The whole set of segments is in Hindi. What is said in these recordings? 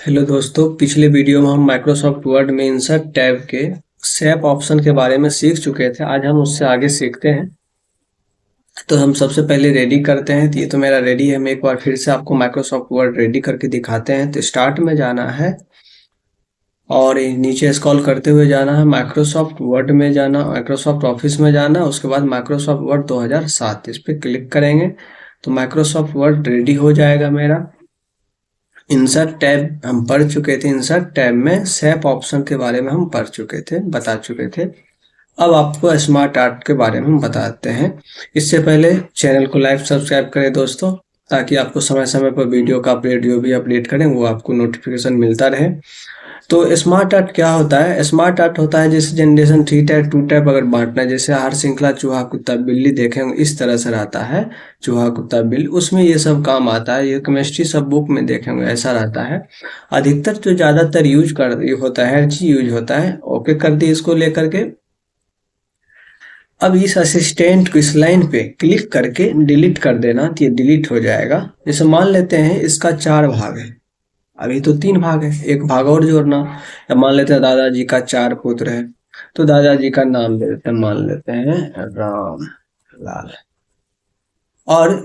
हेलो दोस्तों, पिछले वीडियो में हम माइक्रोसॉफ्ट वर्ड में इंसर्ट टैब के शेप ऑप्शन के बारे में सीख चुके थे। आज हम उससे आगे सीखते हैं। तो हम सबसे पहले रेडी करते हैं। तो ये तो मेरा रेडी है। मैं एक बार फिर से आपको माइक्रोसॉफ्ट वर्ड रेडी करके दिखाते हैं। तो स्टार्ट में जाना है और नीचे स्क्रॉल करते हुए जाना है। माइक्रोसॉफ्ट वर्ड में जाना, माइक्रोसॉफ्ट ऑफिस में जाना, उसके बाद माइक्रोसॉफ्ट वर्ड 2007 इस पर क्लिक करेंगे तो माइक्रोसॉफ्ट वर्ड रेडी हो जाएगा मेरा। इंसर्ट टैब हम पढ़ चुके थे। इंसर्ट टैब में शेप ऑप्शन के बारे में हम पढ़ चुके थे, बता चुके थे। अब आपको स्मार्ट आर्ट के बारे में हम बताते हैं। इससे पहले चैनल को लाइक सब्सक्राइब करें दोस्तों, ताकि आपको समय समय पर वीडियो का अपडेट जो भी अपडेट करें वो आपको नोटिफिकेशन मिलता रहे। तो स्मार्ट आर्ट क्या होता है? स्मार्ट आर्ट होता है जैसे जनरेशन 3 टाइप 2 टाइप अगर बांटना है, जैसे आहार श्रृंखला चूहा कुत्ता बिल्ली देखेंगे इस तरह से रहता है। चूहा कुत्ता बिल्ली, उसमें ये सब काम आता है। ये केमिस्ट्री सब बुक में देखेंगे ऐसा रहता है। अधिकतर जो ज्यादातर यूज कर होता है, हर चीज यूज होता है। ओके कर दी इसको लेकर के। अब इस असिस्टेंट को इस लाइन पे क्लिक करके डिलीट कर देना तो ये डिलीट हो जाएगा। जैसे मान लेते हैं इसका 4 भाग है, अभी तो 3 भाग है, एक भाग और जोड़ना। या मान लेते हैं दादाजी का 4 पुत्र है, तो दादाजी का नाम दे देते हैं, मान लेते हैं राम लाल। और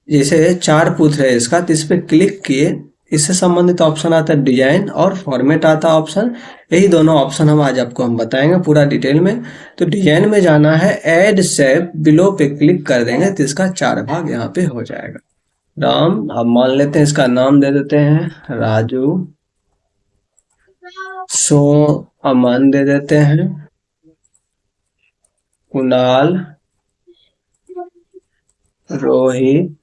जैसे 4 पुत्र है इसका, तो इस पे क्लिक किए, इससे संबंधित ऑप्शन आता है डिजाइन और फॉर्मेट आता है ऑप्शन। यही दोनों ऑप्शन हम आज आपको हम बताएंगे पूरा डिटेल में। तो डिजाइन में जाना है, ऐड शेप बिलो पे क्लिक कर देंगे तो इसका 4 भाग यहाँ पे हो जाएगा। राम, अब मान लेते हैं इसका नाम दे देते हैं राजू। सो अमन दे देते हैं, कुणाल, रोहित।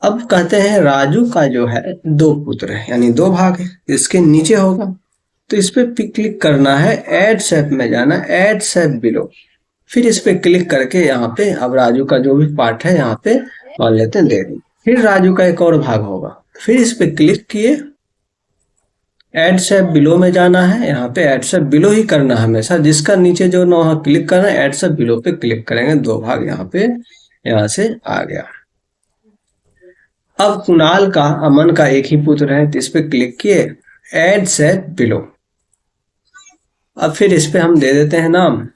अब कहते हैं राजू का जो है 2 पुत्र है, यानी 2 भाग है, इसके नीचे होगा। तो इस पे क्लिक करना है, ऐड शेप में जाना, ऐड शेप बिलो। फिर इस पे क्लिक करके यहाँ पे अब राजू का जो भी पार्ट है यहाँ पे मान लेते हैं दे दी। फिर राजू का एक और भाग होगा, फिर इस पे क्लिक किए, ऐड शेप बिलो में जाना है। यहाँ पे ऐड शेप बिलो ही करना है हमेशा, जिसका नीचे जो ना क्लिक करना है, ऐड शेप बिलो पे क्लिक करेंगे, 2 भाग यहाँ पे यहाँ से आ गया। अब कुणाल का अमन का एक ही पुत्र है, तो इस पे क्लिक किए, ऐड शेप बिलो। अब फिर इस पे हम दे देते हैं नाम।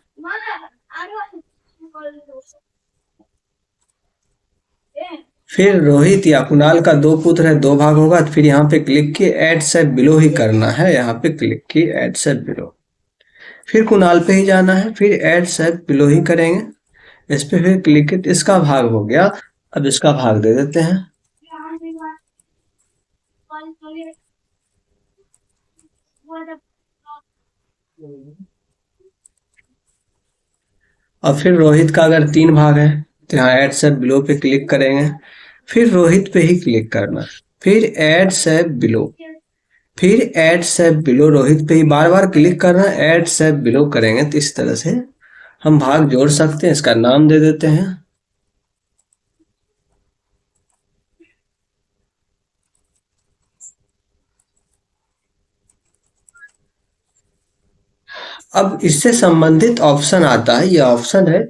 फिर रोहित या कुणाल का 2 पुत्र है, 2 भाग होगा, तो फिर यहाँ पे क्लिक किए, ऐड शेप बिलो ही करना है। यहाँ पे क्लिक किए, ऐड शेप बिलो। फिर कुणाल पे ही जाना है, फिर ऐड शेप बिलो ही करेंगे। इस पे फिर क्लिक किए, इसका भाग हो गया। अब इसका भाग दे देते हैं। और फिर रोहित का अगर 3 भाग है तो यहाँ ऐड सेप बिलो पे क्लिक करेंगे। फिर रोहित पे ही क्लिक करना, फिर ऐड सेप बिलो, फिर ऐड सेप बिलो। रोहित पे ही बार बार क्लिक करना, ऐड सेप बिलो करेंगे तो इस तरह से हम भाग जोड़ सकते हैं। इसका नाम दे देते हैं। अब इससे संबंधित ऑप्शन आता है, ये ऑप्शन है।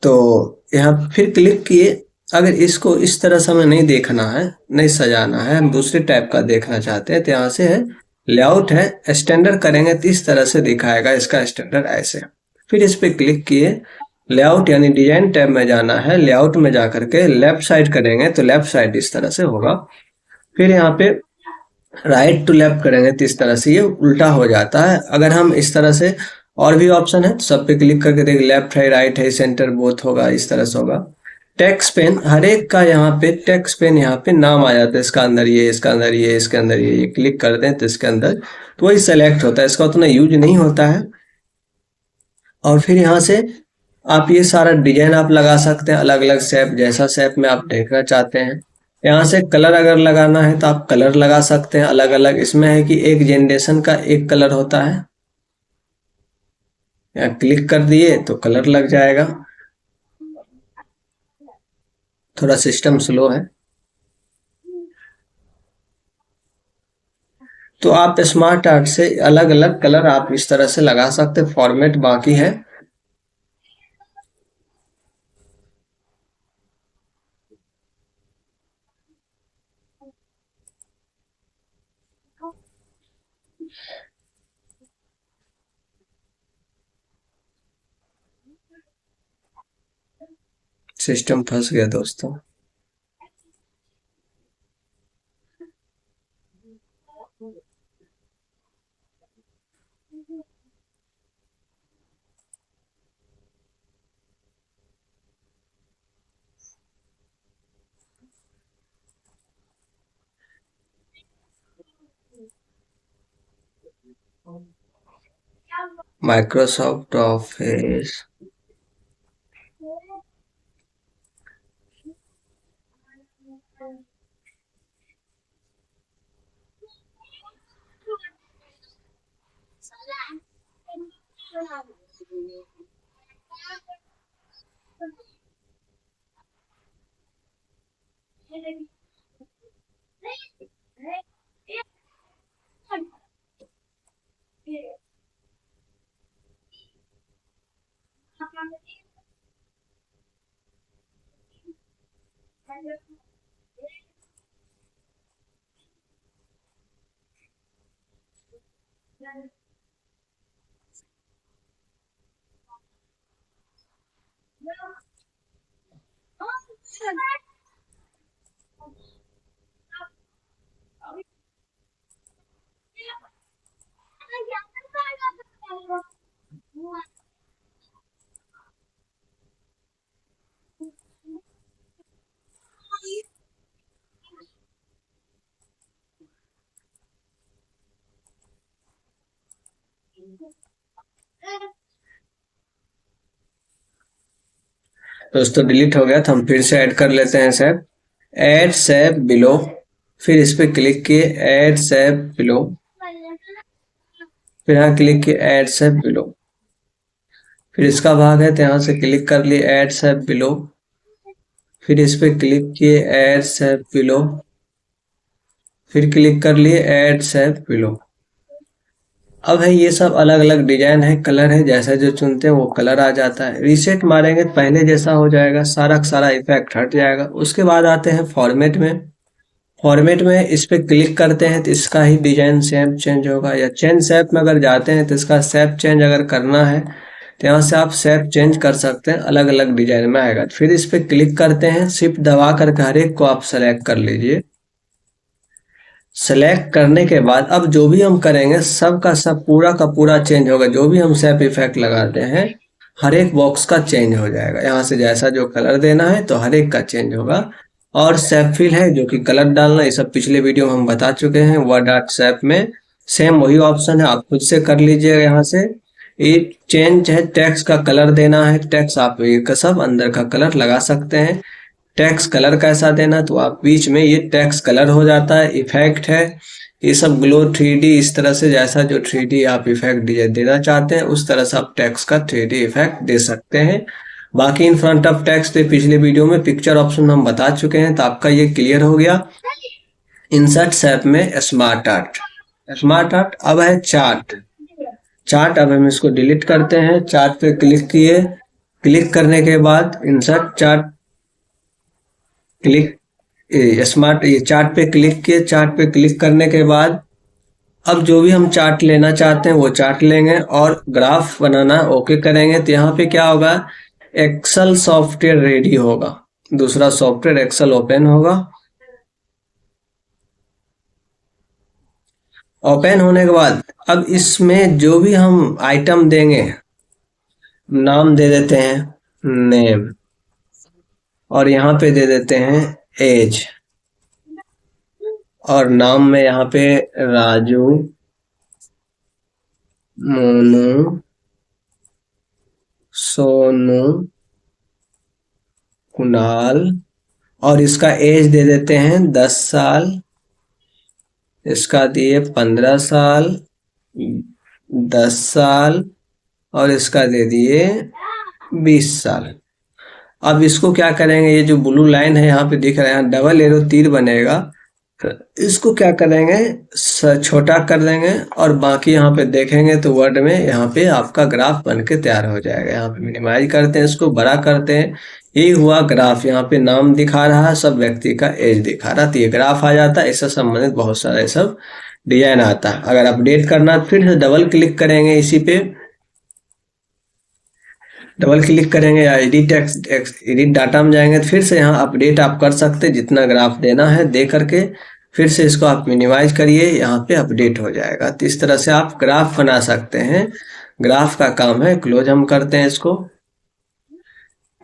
तो यहाँ फिर क्लिक किए। अगर इसको इस तरह से हमें नहीं देखना है, नहीं सजाना है, हम दूसरे टाइप का देखना चाहते हैं, तो यहाँ से है लेआउट है, स्टैंडर्ड करेंगे तो इस तरह से दिखाएगा। इसका स्टैंडर्ड ऐसे। फिर इस पे क्लिक किए, लेआउट यानी डिजाइन टैब में जाना है। लेआउट में जा करके लेफ्ट साइड करेंगे तो लेफ्ट साइड इस तरह से होगा। फिर यहाँ पे राइट टू लेफ्ट करेंगे तो इस तरह से ये उल्टा हो जाता है। अगर हम इस तरह से, और भी ऑप्शन है तो सब पे क्लिक करके देख, लेफ्ट है, राइट है, सेंटर बोथ होगा, इस तरह से होगा। टेक्स्ट पेन हर एक का यहाँ पे टेक्स्ट पेन यहाँ पे नाम आ जाता है, इसका अंदर ये, इसका अंदर ये, इसके अंदर ये क्लिक करते हैं तो इसके अंदर तो वही सेलेक्ट होता है। इसका उतना यूज नहीं होता है। और फिर यहाँ से आप ये सारा डिजाइन आप लगा सकते हैं, अलग अलग शेप, जैसा शेप में आप देखना चाहते हैं। यहाँ से कलर अगर लगाना है तो आप कलर लगा सकते हैं अलग अलग। इसमें है कि एक जनरेशन का एक कलर होता है, यहाँ क्लिक कर दिए तो कलर लग जाएगा। थोड़ा सिस्टम स्लो है। तो आप स्मार्ट आर्ट से अलग अलग कलर आप इस तरह से लगा सकते हैं। फॉर्मेट बाकी है। सिस्टम फंस गया दोस्तों। Microsoft office. दोस्तों डिलीट हो गया तो हम फिर से ऐड कर लेते हैं सैप। ऐड सैप बिलो, फिर इस पे क्लिक किए ऐड सैप बिलो, फिर यहाँ क्लिक किए ऐड सैप बिलो, फिर इसका भाग है तो यहाँ से क्लिक कर लिए ऐड सैप बिलो, फिर इस पे क्लिक किए ऐड सैप बिलो, फिर क्लिक कर लिए ऐड सैप बिलो। अब है ये सब अलग अलग डिजाइन है, कलर है, जैसा जो चुनते हैं वो कलर आ जाता है। रीसेट मारेंगे तो पहले जैसा हो जाएगा, सारा का सारा इफेक्ट हट जाएगा। उसके बाद आते हैं फॉर्मेट में। फॉर्मेट में इस पे क्लिक करते हैं तो इसका ही डिजाइन शेप चेंज होगा, या चेंज शेप में अगर जाते हैं तो इसका शेप चेंज अगर करना है तो यहाँ से आप शेप चेंज कर सकते हैं, अलग अलग डिजाइन में आएगा। फिर इस पे क्लिक करते हैं, शिफ्ट दबा करके हर एक को आप सेलेक्ट कर लीजिए। सेलेक्ट करने के बाद अब जो भी हम करेंगे सब का सब पूरा का पूरा चेंज होगा। जो भी हम शेप इफेक्ट लगाते हैं हर एक बॉक्स का चेंज हो जाएगा। यहाँ से जैसा जो कलर देना है तो हर एक का चेंज होगा। और शेप फिल है जो कि कलर डालना, ये सब पिछले वीडियो में हम बता चुके हैं। वर्ड आर्ट शेप में सेम वही ऑप्शन है, आप खुद से कर लीजिएगा। यहाँ से ये चेंज है, टेक्स्ट का कलर देना है, टेक्स्ट आप ये सब अंदर का कलर लगा सकते हैं। टेक्स्ट कलर कैसा देना तो आप बीच में ये टेक्स्ट कलर हो जाता है। इफेक्ट है ये सब ग्लो 3D, इस तरह से जैसा जो 3D आप इफेक्ट देना चाहते हैं उस तरह से आप टेक्स्ट का 3D इफेक्ट दे सकते हैं। बाकी इन फ्रंट ऑफ टेक्स्ट पिछले वीडियो में पिक्चर ऑप्शन हम बता चुके हैं, तो आपका ये क्लियर हो गया। इंसर्ट शेप में स्मार्ट आर्ट, स्मार्ट आर्ट अब है चार्ट। चार्ट अब हम इसको डिलीट करते हैं। चार्ट पे क्लिक किए, क्लिक करने के बाद इंसर्ट चार्ट, क्लिक स्मार्ट ये चार्ट पे क्लिक किए। चार्ट पे क्लिक करने के बाद अब जो भी हम चार्ट लेना चाहते हैं वो चार्ट लेंगे और ग्राफ बनाना ओके करेंगे। तो यहाँ पे क्या होगा, एक्सेल सॉफ्टवेयर रेडी होगा, दूसरा सॉफ्टवेयर एक्सेल ओपन होगा। ओपन होने के बाद अब इसमें जो भी हम आइटम देंगे, नाम दे देते हैं नेम, और यहाँ पे दे देते हैं एज, और नाम में यहाँ पे राजू, मोनू, सोनू, कुणाल, और इसका एज दे देते हैं 10 साल, इसका दिए 15 साल, 10 साल, और इसका दे दिए 20 साल। अब इसको क्या करेंगे, ये जो ब्लू लाइन है यहाँ पे दिख रहा है, डबल एरो तीर बनेगा, इसको क्या करेंगे छोटा कर देंगे, और बाकी यहाँ पे देखेंगे तो वर्ड में यहाँ पे आपका ग्राफ बन के तैयार हो जाएगा। यहाँ पे मिनिमाइज करते हैं, इसको बड़ा करते हैं, ये हुआ ग्राफ। यहाँ पे नाम दिखा रहा है, सब व्यक्ति का एज दिखा रहा, तो ये ग्राफ आ जाता है। इससे संबंधित बहुत सारे सब डिजाइन आता है। अगर अपडेट करना फिर से डबल क्लिक करेंगे इसी पे, डबल क्लिक करेंगे या एडिट डाटा में जाएंगे तो फिर से यहाँ अपडेट आप कर सकते हैं, जितना ग्राफ देना है दे करके फिर से इसको आप मिनिमाइज करिए, यहाँ पे अपडेट हो जाएगा। तो इस तरह से आप ग्राफ बना सकते हैं, ग्राफ का काम है। क्लोज हम करते हैं इसको।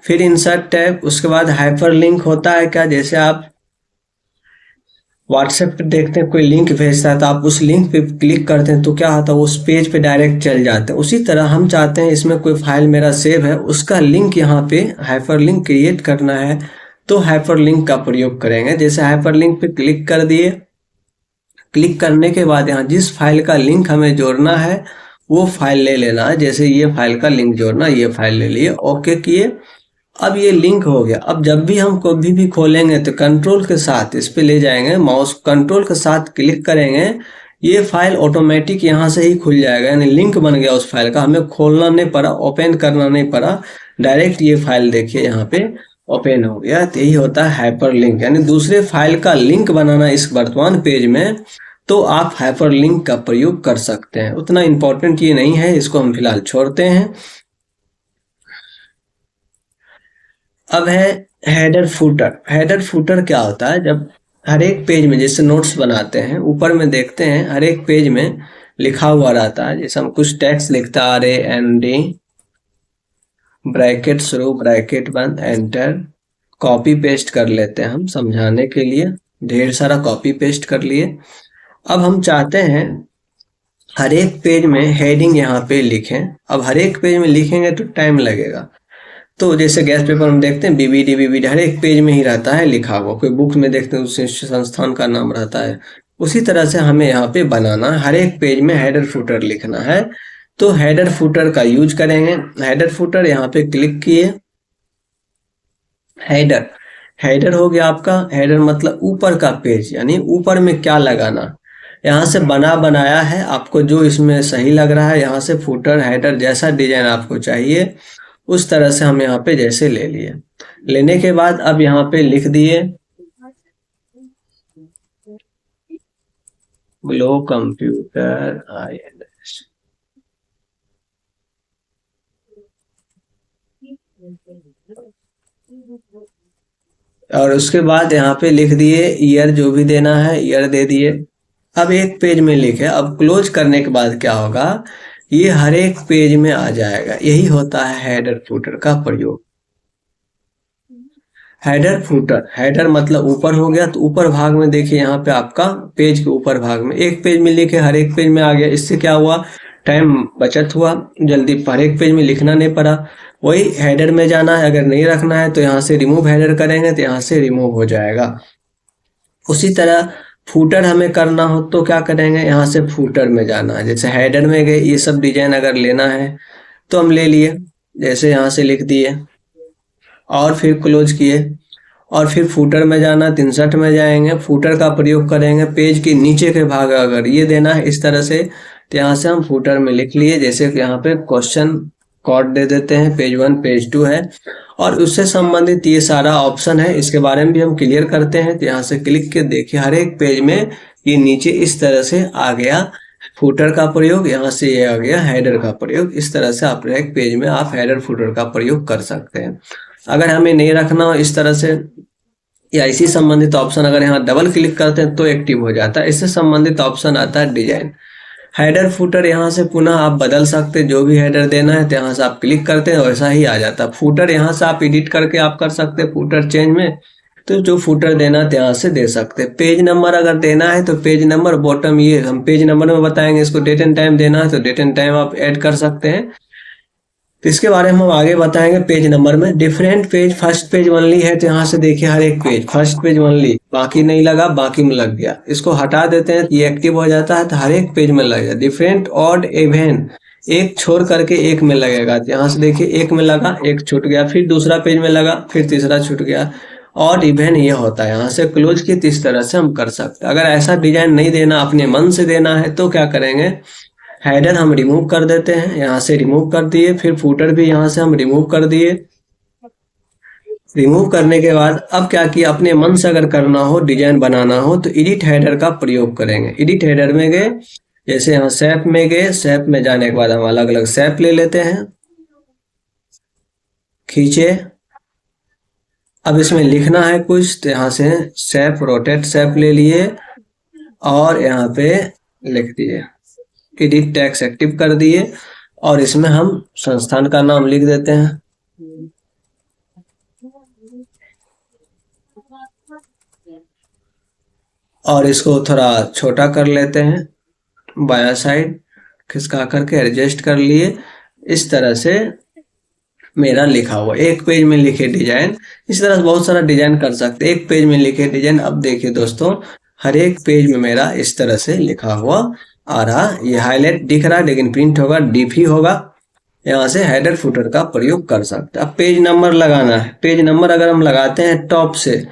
फिर इंसर्ट टैब, उसके बाद हाइपर लिंक होता है क्या, जैसे आप व्हाट्सएप पे देखते हैं कोई लिंक भेजता है तो आप उस लिंक पे क्लिक करते हैं तो क्या होता है, उस पेज पे डायरेक्ट चल जाते हैं। उसी तरह हम चाहते हैं इसमें कोई फाइल मेरा सेव है उसका लिंक यहाँ पे हाइपर लिंक क्रिएट करना है, तो हाइपर लिंक का प्रयोग करेंगे। जैसे हाइपर लिंक पे क्लिक कर दिए, क्लिक करने के बाद यहाँ जिस फाइल का लिंक हमें जोड़ना है वो फाइल ले लेना है। जैसे ये फाइल का लिंक जोड़ना, ये फाइल ले लिए, ओके किए। अब ये लिंक हो गया। अब जब भी हम कभी भी खोलेंगे तो कंट्रोल के साथ इस पे ले जाएंगे, माउस कंट्रोल के साथ क्लिक करेंगे, ये फाइल ऑटोमेटिक यहाँ से ही खुल जाएगा, यानी लिंक बन गया उस फाइल का। हमें खोलना नहीं पड़ा, ओपन करना नहीं पड़ा, डायरेक्ट ये फाइल देखिए यहाँ पे ओपन हो गया। तो यही होता है हाइपर लिंक, यानी दूसरे फाइल का लिंक बनाना इस वर्तमान पेज में, तो आप हाइपर लिंक का प्रयोग कर सकते हैं। उतना इंपॉर्टेंट ये नहीं है, इसको हम फिलहाल छोड़ते हैं। अब है हेडर फुटर। हेडर फुटर क्या होता है, जब हर एक पेज में जैसे नोट्स बनाते हैं ऊपर में देखते हैं हर एक पेज में लिखा हुआ रहता है, जैसे हम कुछ टेक्स्ट लिखता है RAND ब्रैकेट शुरू ब्रैकेट बंद एंटर, कॉपी पेस्ट कर लेते हैं हम समझाने के लिए, ढेर सारा कॉपी पेस्ट कर लिए। अब हम चाहते हैं हर एक पेज में हेडिंग यहाँ पे लिखें। अब हर एक पेज में लिखेंगे तो टाइम लगेगा, तो जैसे गैस पेपर हम देखते हैं बीबीडी हर एक पेज में ही रहता है लिखा हुआ, कोई बुक में देखते हैं उस संस्थान का नाम रहता है। उसी तरह से हमें यहाँ पे बनाना, हर एक पेज में हेडर फुटर लिखना है, तो हेडर फुटर का यूज करेंगे। हेडर फुटर यहाँ पे क्लिक किए, हेडर, हेडर हो गया आपका। हेडर मतलब ऊपर का पेज, यानी ऊपर में क्या लगाना, यहाँ से बना बनाया है आपको जो इसमें सही लग रहा है, यहाँ से फुटर हेडर जैसा डिजाइन आपको चाहिए उस तरह से हम यहाँ पे जैसे ले लिए। लेने के बाद अब यहाँ पे लिख दिए ग्लो कंप्यूटर INS, और उसके बाद यहाँ पे लिख दिए ईयर, जो भी देना है ईयर दे दिए। अब एक पेज में लिखे, अब क्लोज करने के बाद क्या होगा, ये हर एक पेज में आ जाएगा। यही होता है हेडर फुटर का प्रयोग। हेडर फुटर, हेडर मतलब ऊपर हो गया, तो ऊपर भाग में देखिए यहाँ पे आपका पेज के ऊपर भाग में एक पेज में लिखे हर एक पेज में आ गया। इससे क्या हुआ, टाइम बचत हुआ, जल्दी हर एक पेज में लिखना नहीं पड़ा। वही हेडर में जाना है, अगर नहीं रखना है तो यहाँ से रिमूव हेडर करेंगे तो यहाँ से रिमूव हो जाएगा। उसी तरह फूटर हमें करना हो तो क्या करेंगे, यहाँ से फूटर में जाना है। जैसे हेडर में गए, ये सब डिजाइन अगर लेना है तो हम ले लिए, जैसे यहाँ से लिख दिए और फिर क्लोज किए, और फिर फूटर में जाना, 63 में जाएंगे, फूटर का प्रयोग करेंगे। पेज के नीचे के भाग अगर ये देना है इस तरह से, तो यहाँ से हम फूटर में लिख लिए। जैसे कि यहाँ पे क्वेश्चन कोड दे देते हैं, पेज 1 पेज 2 है, और उससे संबंधित ये सारा ऑप्शन है, इसके बारे में भी हम क्लियर करते हैं। तो यहाँ से क्लिक के देखिए हर एक पेज में ये नीचे इस तरह से आ गया फुटर का प्रयोग, यहाँ से ये आ गया हेडर का प्रयोग। इस तरह से आप एक पेज में आप हेडर फुटर का प्रयोग कर सकते हैं। अगर हमें नहीं रखना हो इस तरह से या इसी संबंधित ऑप्शन अगर यहाँ डबल क्लिक करते हैं तो एक्टिव हो जाता है। इससे संबंधित ऑप्शन आता है डिजाइन। हेडर फुटर यहाँ से पुनः आप बदल सकते हैं, जो भी हेडर देना है तो यहाँ से आप क्लिक करते हैं वैसा ही आ जाता है। फुटर यहाँ से आप एडिट करके आप कर सकते हैं फुटर चेंज में, तो जो फुटर देना है यहाँ से दे सकते हैं। पेज नंबर अगर देना है तो पेज नंबर बॉटम, ये हम पेज नंबर में बताएंगे। इसको डेट एंड टाइम देना है तो डेट एंड टाइम आप ऐड कर सकते हैं, तो इसके बारे में हम आगे बताएंगे। पेज नंबर में different page, first page only है तो यहाँ से देखिए हर एक पेज फर्स्ट पेज ओनली, बाकी नहीं लगा, बाकी में लग गया। इसको हटा देते हैं, ये एक्टिव हो जाता है तो हर एक पेज में लगेगा। डिफरेंट ऑड इवन, एक छोड़ करके एक में लगेगा, तो यहाँ से देखिए एक में लगा, एक छूट गया, फिर दूसरा पेज में लगा, फिर तीसरा छूट गया। ऑड इवन ये होता है। यहाँ से क्लोज की इस तरह से हम कर सकते हैं। अगर ऐसा डिजाइन नहीं देना, अपने मन से देना है तो क्या करेंगे, हेडर हम रिमूव कर देते हैं, यहाँ से रिमूव कर दिए, फिर फुटर भी यहाँ से हम रिमूव कर दिए। रिमूव करने के बाद अब क्या किया, अपने मन से अगर करना हो, डिजाइन बनाना हो तो एडिट हेडर का प्रयोग करेंगे। एडिट हेडर में गए, जैसे यहाँ शेप में गए, शेप में जाने के बाद हम अलग अलग शेप ले लेते हैं। खींचे। अब इसमें लिखना है कुछ, तो यहाँ से शेप, रोटेट शेप ले लिए और यहाँ पे लिख दिए, एडिट टेक्स्ट एक्टिव कर दिए और इसमें हम संस्थान का नाम लिख देते हैं और इसको थोड़ा छोटा कर लेते हैं, बायां साइड खिसका करके एडजस्ट कर लिए। इस तरह से मेरा लिखा हुआ एक पेज में लिखे डिजाइन, इस तरह से बहुत सारा डिजाइन कर सकते हैं एक पेज में लिखे डिजाइन। अब देखिए दोस्तों, हर एक पेज में मेरा इस तरह से लिखा हुआ आ रहा। ये हाईलाइट दिख रहा है लेकिन प्रिंट होगा डीप ही होगा। यहाँ से हेडर फुटर का प्रयोग कर सकते हैं। अब पेज नंबर लगाना है। पेज नंबर अगर हम लगाते हैं टॉप से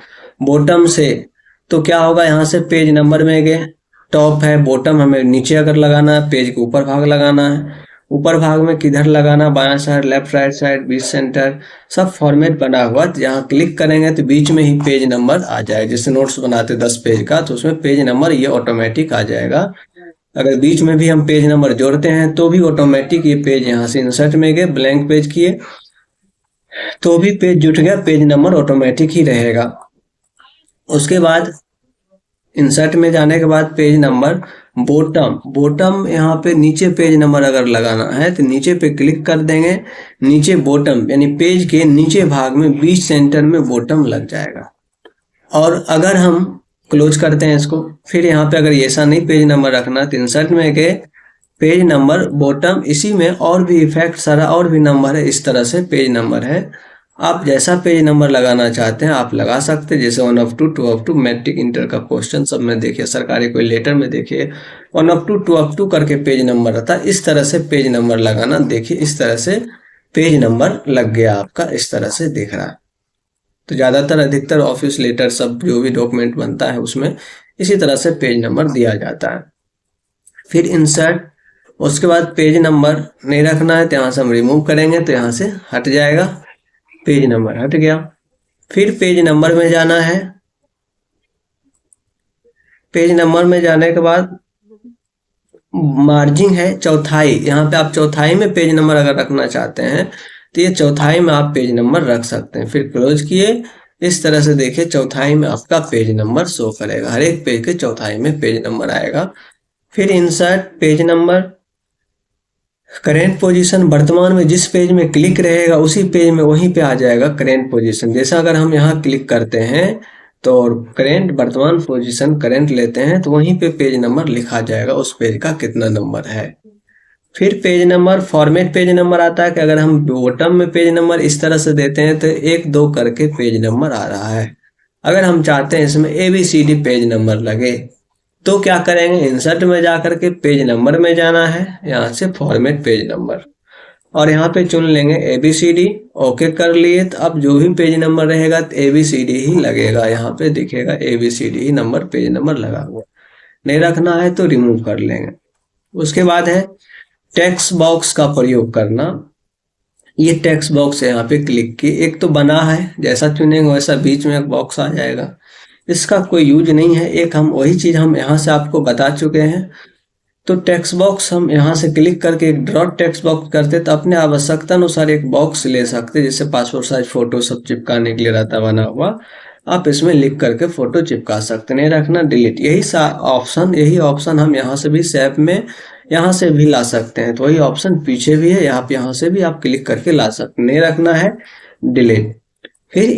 बॉटम से, तो क्या होगा, यहाँ से पेज नंबर में गए, टॉप है, बॉटम हमें नीचे अगर लगाना है, पेज के ऊपर भाग लगाना है। ऊपर भाग में किधर लगाना, बायां साइड, लेफ्ट राइट साइड, बीच, सेंटर, सब फॉर्मेट बना हुआ। जहाँ क्लिक करेंगे तो बीच में ही पेज नंबर आ जाएगा। जैसे नोट्स बनाते 10 पेज का, तो उसमें पेज नंबर ये ऑटोमेटिक आ जाएगा। अगर बीच में भी हम पेज नंबर जोड़ते हैं तो भी ऑटोमेटिक ये पेज, यहाँ से इंसर्ट में गए, ब्लैंक पेज किए तो भी पेज जुट गया, पेज नंबर ऑटोमेटिक ही रहेगा। उसके बाद इंसर्ट में जाने के बाद पेज नंबर, बॉटम यहाँ पे नीचे पेज नंबर अगर लगाना है तो नीचे पे क्लिक कर देंगे। नीचे बॉटम यानी पेज के नीचे भाग में बीच सेंटर में बॉटम लग जाएगा। और अगर हम क्लोज करते हैं इसको, फिर यहाँ पे अगर ऐसा नहीं पेज नंबर रखना तो इंसर्ट में गए, पेज नंबर, बॉटम, इसी में और भी इफेक्ट सारा और भी नंबर है। इस तरह से पेज नंबर है। आप जैसा पेज नंबर लगाना चाहते हैं आप लगा सकते हैं। जैसे 1 up to 2 up to matric inter का क्वेश्चन सब में देखिए, सरकारी कोई लेटर में देखिए 1 up to 2 up to करके पेज नंबर रहता है। इस तरह से पेज नंबर लगाना। देखिए इस तरह से पेज नंबर लग गया आपका, इस तरह से दिख रहा है। तो ज़्यादातर अधिकतर ऑफिस लेटर सब जो भी डॉक्यूमेंट बनता है उसमें इसी तरह से पेज नंबर दिया जाता है। फिर इंसर्ट, उसके बाद पेज नंबर नहीं रखना है तो यहाँ से हम रिमूव करेंगे तो यहाँ से हट जाएगा, पेज नंबर हट गया। फिर पेज नंबर में जाना है। पेज नंबर में जाने के बाद मार्जिंग है, चौथाई, यहाँ पे आप चौथाई में पेज नंबर अगर रखना चाहते हैं तो ये चौथाई में आप पेज नंबर रख सकते हैं। फिर क्लोज किए, इस तरह से देखिए चौथाई में आपका पेज नंबर शो करेगा। हर एक पेज के चौथाई में पेज नंबर आएगा। फिर insert, page number, current position, वर्तमान में जिस पेज में क्लिक रहेगा उसी पेज में वहीं पे आ जाएगा करेंट पोजीशन। जैसा अगर हम यहाँ क्लिक करते हैं तो करेंट, वर्तमान पोजीशन करेंट लेते हैं तो वहीं पे पेज नंबर लिखा जाएगा, उस पेज का कितना नंबर है। फिर page number, format page number आता है कि अगर हम बॉटम में पेज नंबर इस तरह से देते हैं तो 1 2 करके पेज नंबर आ रहा है। अगर हम चाहते हैं इसमें ABCD पेज नंबर लगे तो क्या करेंगे, इंसर्ट में जाकर के पेज नंबर में जाना है, यहाँ से फॉर्मेट पेज नंबर और यहाँ पे चुन लेंगे ABCD। ओके कर लिए तो अब जो भी पेज नंबर रहेगा तो ABCD ही लगेगा। यहाँ पे दिखेगा ABCD ही नंबर, पेज नंबर लगा हुआ। नहीं रखना है तो रिमूव कर लेंगे। उसके बाद है टेक्स्ट बॉक्स का प्रयोग करना। ये टेक्स्ट बॉक्स है, यहाँ पे क्लिक किए, एक तो बना है, जैसा चुनेंगे वैसा बीच में एक बॉक्स आ जाएगा। इसका कोई यूज नहीं है। एक हम वही चीज हम यहाँ से आपको बता चुके हैं। तो टेक्स्ट बॉक्स हम यहाँ से क्लिक करके एक ड्रॉट टेक्स्ट बॉक्स करते तो अपने आवश्यकता अनुसार एक बॉक्स ले सकते, जैसे पासपोर्ट साइज फोटो सब चिपकाने के लिए रहता बना हुआ, आप इसमें लिख करके फोटो चिपका सकते। नहीं रखना, डिलीट, यही ऑप्शन हम यहाँ से भी शेप में यहाँ से भी ला सकते हैं। तो वही ऑप्शन पीछे भी है, यहाँ से भी आप क्लिक करके ला सकते। नहीं रखना है, डिलीट। फिर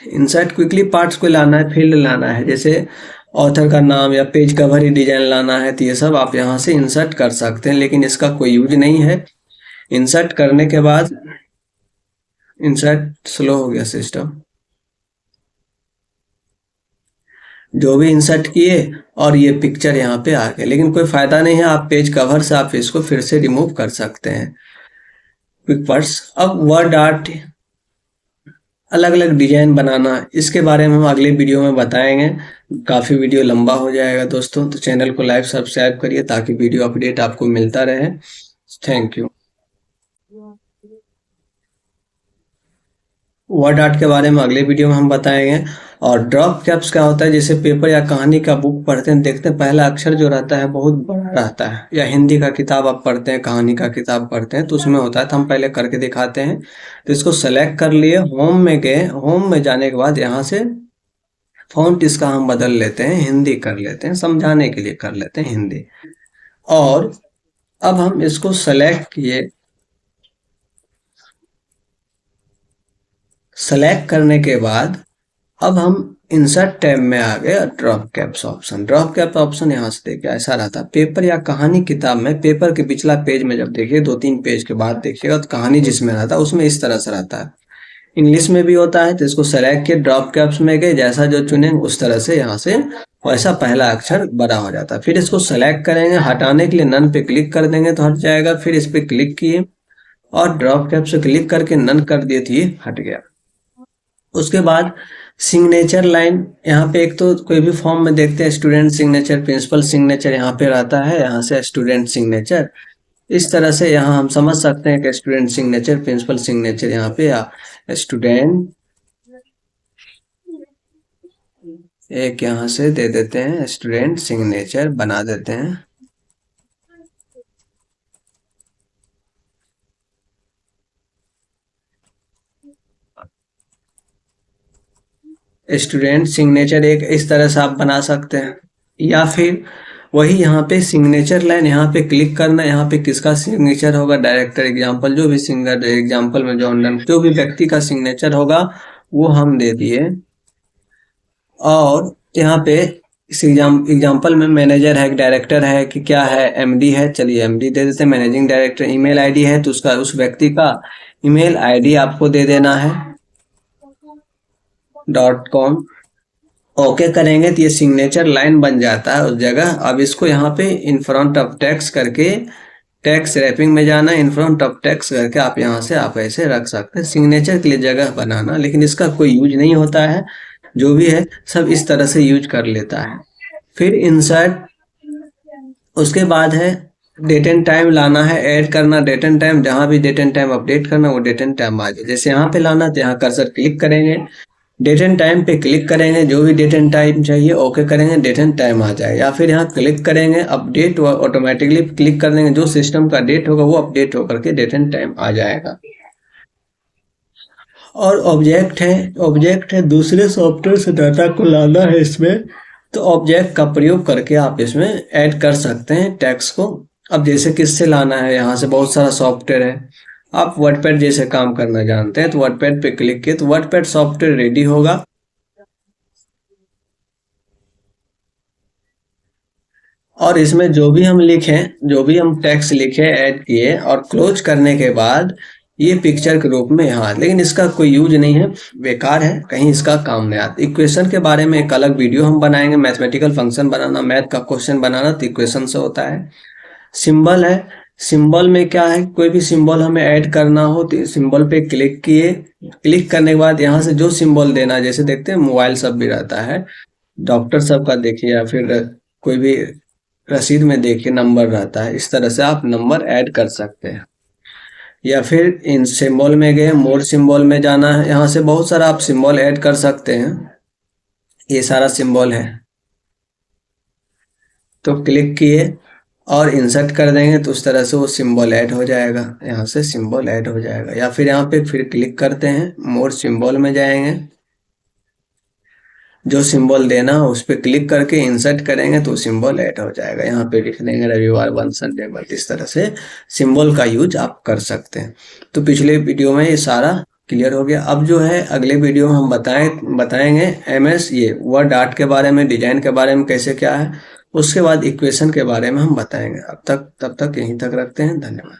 इंसर्ट क्विकली पार्ट्स को लाना है, फील्ड लाना है, जैसे ऑथर का नाम या पेज कवर ही डिजाइन लाना है तो ये सब आप यहाँ से इंसर्ट कर सकते हैं, लेकिन इसका कोई यूज नहीं है। इंसर्ट करने के बाद, इंसर्ट स्लो हो गया सिस्टम, जो भी इंसर्ट किए और ये पिक्चर यहाँ पे आ गया, लेकिन कोई फायदा नहीं है। आप पेज कवर से आप इसको फिर से रिमूव कर सकते हैं। Quick parts. अब वर्ड आर्ट, अलग अलग डिजाइन बनाना, इसके बारे में हम अगले वीडियो में बताएंगे। काफी वीडियो लंबा हो जाएगा दोस्तों, तो चैनल को लाइक सब्सक्राइब करिए ताकि वीडियो अपडेट आपको मिलता रहे। Thank you. वर्ड आर्ट के बारे में अगले वीडियो में हम बताएंगे। और ड्रॉप कैप्स क्या होता है, जैसे पेपर या कहानी का बुक पढ़ते हैं, देखते हैं पहला अक्षर जो रहता है बहुत बड़ा रहता है, या हिंदी का किताब आप पढ़ते हैं, कहानी का किताब पढ़ते हैं तो उसमें होता है, तो हम पहले करके दिखाते हैं। तो इसको सेलेक्ट कर लिए, होम में गए, होम में जाने के बाद यहाँ से फॉन्ट इसका हम बदल लेते हैं, हिंदी कर लेते हैं, समझाने के लिए कर लेते हैं हिंदी। और अब हम इसको सेलेक्ट किए, सेलेक्ट करने के बाद अब हम इंसर्ट टैब में आ गए, drop caps option, drop cap option यहाँ से देखिए ऐसा रहता है। पेपर या कहानी किताब में पेपर के पिछला पेज में जब देखिए 2-3 पेज के बाद देखिएगा तो कहानी जिसमें रहता है उसमें इस तरह से रहता है। इंग्लिश में भी होता है, तो इसको सेलेक्ट किए, ड्रॉप कैप्स में गए, जैसा जो चुनेंगे उस तरह से यहाँ से वैसा पहला अक्षर बड़ा हो जाता है। फिर इसको सेलेक्ट करेंगे, हटाने के लिए नन पे क्लिक कर देंगे तो हट जाएगा। फिर इस पे क्लिक किए और ड्रॉप कैप से क्लिक करके नन कर दिए तो ये हट गया। उसके बाद सिग्नेचर लाइन, यहाँ पे एक तो कोई भी फॉर्म में देखते हैं स्टूडेंट सिग्नेचर, प्रिंसिपल सिग्नेचर यहाँ पे रहता है, यहाँ से स्टूडेंट सिग्नेचर, इस तरह से यहाँ हम समझ सकते हैं कि स्टूडेंट सिग्नेचर, प्रिंसिपल सिग्नेचर यहाँ पे, या स्टूडेंट एक यहाँ से दे देते हैं, स्टूडेंट सिग्नेचर बना देते हैं। स्टूडेंट सिग्नेचर एक इस तरह से आप बना सकते हैं, या फिर वही यहाँ पे सिग्नेचर लाइन, यहाँ पे क्लिक करना, यहाँ पे किसका सिग्नेचर होगा, डायरेक्टर एग्जाम्पल, जो भी सिंगर एग्जाम्पल में जो भी व्यक्ति का सिग्नेचर होगा वो हम दे दिए। और यहाँ पे इस एग्जाम्पल में मैनेजर है, डायरेक्टर है कि क्या है, एमडी है, चलिए एमडी दे देते हैं, मैनेजिंग डायरेक्टर। ईमेल आईडी है तो उसका, उस व्यक्ति का ईमेल आईडी आपको दे देना है .com। ओके करेंगे तो ये सिग्नेचर लाइन बन जाता है उस जगह। अब इसको यहाँ पे इन फ्रंट ऑफ टेक्स्ट करके, टेक्स्ट रैपिंग में जाना, इन फ्रंट ऑफ टेक्स्ट करके आप यहाँ से आप ऐसे रख सकते हैं, सिग्नेचर के लिए जगह बनाना, लेकिन इसका कोई यूज नहीं होता है, जो भी है सब इस तरह से यूज कर लेता है। फिर इंसर्ट, उसके बाद है डेट एंड टाइम लाना है, ऐड करना डेट एंड टाइम, जहां भी डेट एंड टाइम अपडेट करना वो डेट एंड टाइम आ जाए। जैसे यहाँ पे लाना तो यहाँ कर्सर क्लिक करेंगे, डेट एंड टाइम पे क्लिक करेंगे, जो भी डेट एंड टाइम चाहिए ओके करेंगे, डेट एंड टाइम आ जाए। या फिर यहाँ क्लिक करेंगे अपडेट, ऑटोमेटिकली क्लिक कर देंगे, जो सिस्टम का डेट होगा वो अपडेट होकर के डेट एंड टाइम आ जाएगा। और ऑब्जेक्ट है दूसरे सॉफ्टवेयर से डाटा को लाना है इसमें, तो ऑब्जेक्ट का प्रयोग करके आप इसमें ऐड कर सकते हैं टेक्स्ट को। अब जैसे किससे लाना है, यहाँ से बहुत सारा सॉफ्टवेयर है, आप वर्डपैड जैसे काम करना जानते हैं तो वर्डपैड पे क्लिक किए तो वर्डपैड सॉफ्टवेयर रेडी होगा। और इसमें जो भी हम लिखें, जो भी हम टेक्स्ट लिखे ऐड किए और क्लोज करने के बाद ये पिक्चर के रूप में यहाँ, लेकिन इसका कोई यूज नहीं है, बेकार है, कहीं इसका काम नहीं आता। इक्वेशन के बारे में एक अलग वीडियो हम बनाएंगे, मैथमेटिकल फंक्शन बनाना, मैथ का क्वेश्चन बनाना तो इक्वेशन से होता है। सिंबल है, सिंबल में क्या है, कोई भी सिंबल हमें ऐड करना हो तो सिंबल पे क्लिक किए, क्लिक करने के बाद यहाँ से जो सिंबल देना, जैसे देखते हैं मोबाइल सब भी रहता है, डॉक्टर सब का देखिए, या फिर कोई भी रसीद में देखिए नंबर रहता है, इस तरह से आप नंबर ऐड कर सकते हैं। या फिर इन सिंबल में गए, मोर सिंबल में जाना है, यहाँ से बहुत सारा आप सिंबल ऐड कर सकते हैं, ये सारा सिंबल है, तो क्लिक किए और इंसर्ट कर देंगे तो उस तरह से वो सिंबल ऐड हो जाएगा, यहाँ से सिंबल ऐड हो जाएगा। या फिर यहाँ पे फिर क्लिक करते हैं, मोर सिंबल में जाएंगे, जो सिंबल देना है उस पर क्लिक करके इंसर्ट करेंगे तो सिंबल ऐड हो जाएगा। यहाँ पे लिख देंगे रविवार 1 संडे 1, इस तरह से सिंबल का यूज आप कर सकते हैं। तो पिछले वीडियो में ये सारा क्लियर हो गया। अब जो है अगले वीडियो में हम बताएंगे MS ये वर्ड आर्ट के बारे में, डिजाइन के बारे में कैसे क्या है, उसके बाद इक्वेशन के बारे में हम बताएंगे। तब तक यहीं तक रखते हैं, धन्यवाद।